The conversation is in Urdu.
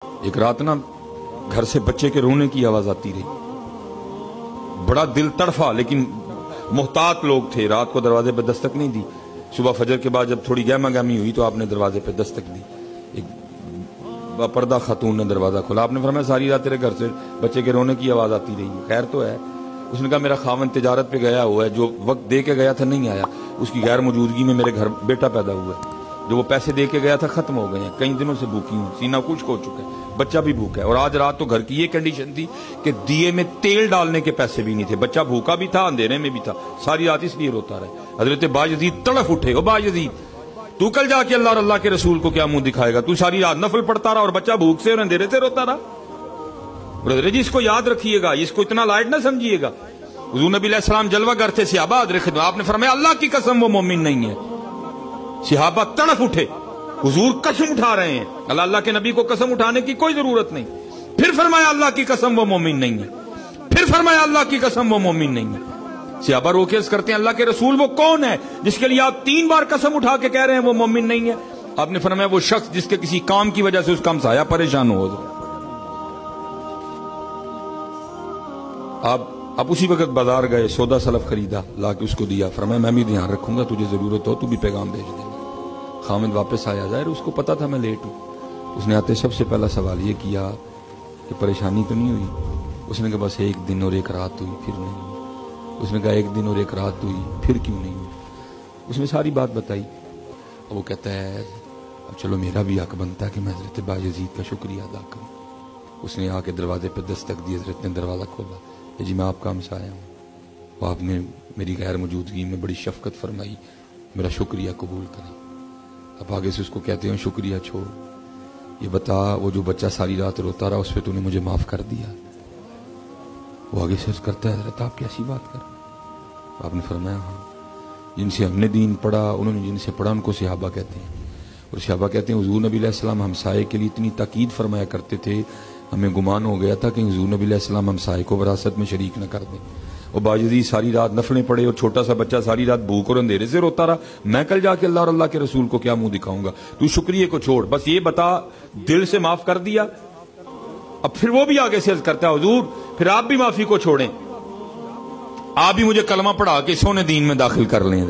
ایک رات نا گھر سے بچے کے رونے کی آواز آتی رہی، بڑا دل تڑفا، لیکن محتاط لوگ تھے، رات کو دروازے پہ دستک نہیں دی۔ صبح فجر کے بعد جب تھوڑی گہما گہمی ہوئی تو آپ نے دروازے پہ دستک دی، ایک پردہ خاتون نے دروازہ کھولا۔ آپ نے فرمایا ساری رات تیرے گھر سے بچے کے رونے کی آواز آتی رہی، خیر تو ہے؟ اس نے کہا میرا خاوند تجارت پہ گیا ہوا ہے، جو وقت دے کے گیا تھا نہیں آیا، اس کی غیر موجودگی میں میرے گھر بیٹا پیدا ہوا ہے، جو وہ پیسے دے کے گیا تھا ختم ہو گئے ہیں، کئی دنوں سے بھوکی ہوں، سینہ کچھ ہو چکا ہے، بچہ بھی بھوکا ہے، اور آج رات تو گھر کی یہ کنڈیشن تھی کہ دیے میں تیل ڈالنے کے پیسے بھی نہیں تھے، بچہ بھوکا بھی تھا، اندھیرے میں بھی تھا، ساری رات اس لیے روتا رہا۔ حضرت باجزید تڑف اٹھے، او باجزید تو کل جا کے اللہ اور اللہ کے رسول کو کیا منہ دکھائے گا؟ تو ساری رات نفل پڑھتا رہا اور بچہ بھوک سے اور اندھیرے سے روتا رہا۔ برادر جی اس کو یاد رکھیے گا، اس کو اتنا لائٹ نہ سمجھیے گا۔ حضور نبی علیہ السلام جلوہ گر تھے، صحابہ حاضر خدمت، آپ نے فرمایا اللہ کی قسم وہ مومن نہیں ہے۔ صحابہ تڑف اٹھے، حضور قسم اٹھا رہے ہیں، اللہ کے نبی کو قسم اٹھانے کی کوئی ضرورت نہیں۔ پھر فرمایا اللہ کی قسم وہ مومن نہیں ہے، پھر فرمایا اللہ کی قسم وہ مومن نہیں ہے۔ صحابہ رو کے عرض کرتے ہیں اللہ کے رسول وہ کون ہے جس کے لیے آپ 3 بار قسم اٹھا کے کہہ رہے ہیں وہ مومن نہیں ہے؟ آپ نے فرمایا وہ شخص جس کے کسی کام کی وجہ سے اس کا ہمسایہ پریشان ہو۔ آپ اسی وقت بازار گئے، سودا سلف خریدا، لا کے اس کو دیا، فرمایا میں بھی دھیان رکھوں گا، تجھے ضرورت ہو تو بھی پیغام بھیج دیں گا۔ خامد واپس آیا، ظاہر اس کو پتا تھا میں لیٹ ہوں، اس نے آتے سب سے پہلا سوال یہ کیا کہ پریشانی تو نہیں ہوئی؟ اس نے کہا بس 1 دن اور 1 رات ہوئی، پھر نہیں ہوئی۔ اس نے کہا 1 دن اور 1 رات ہوئی، پھر کیوں نہیں ہوئی؟ اس نے ساری بات بتائی۔ اور وہ کہتا ہے اب چلو میرا بھی حق بنتا ہے کہ میں حضرت باجزید کا شکریہ ادا کروں۔ اس نے آ کے دروازے پہ دستک دی، حضرت نے دروازہ کھولا، کہ جی میں آپ کا ہمسایہ ہوں، وہ آپ نے میری غیر موجودگی میں بڑی شفقت فرمائی، میرا شکریہ قبول کریں۔ اب آگے سے اس کو کہتے ہیں شکریہ چھوڑ، یہ بتا وہ جو بچہ ساری رات روتا رہا اس پہ تو نے مجھے معاف کر دیا؟ وہ آگے سے کرتا ہے حضرت آپ کیسی بات کر؟ آپ نے فرمایا ہاں، جن سے ہم نے دین پڑھا انہوں نے جن سے پڑھا ان کو صحابہ کہتے ہیں، اور صحابہ کہتے ہیں حضور نبی علیہ السلام ہمسائے کے لیے اتنی تاکید فرمایا کرتے تھے، ہمیں گمان ہو گیا تھا کہ حضور نبی علیہ السلام ہمسائے کو وراثت میں شریک نہ کر دیں۔ اور باجزید ساری رات نفلیں پڑے اور چھوٹا سا بچہ ساری رات بھوک اور اندھیرے سے روتا رہا، میں کل جا کے اللہ اور اللہ کے رسول کو کیا منہ دکھاؤں گا؟ تو شکریہ کو چھوڑ، بس یہ بتا دل سے معاف کر دیا؟ اب پھر وہ بھی آگے سے عرض کرتا ہے حضور پھر آپ بھی معافی کو چھوڑیں، آپ بھی مجھے کلمہ پڑھا کے سونے دین میں داخل کر لیں۔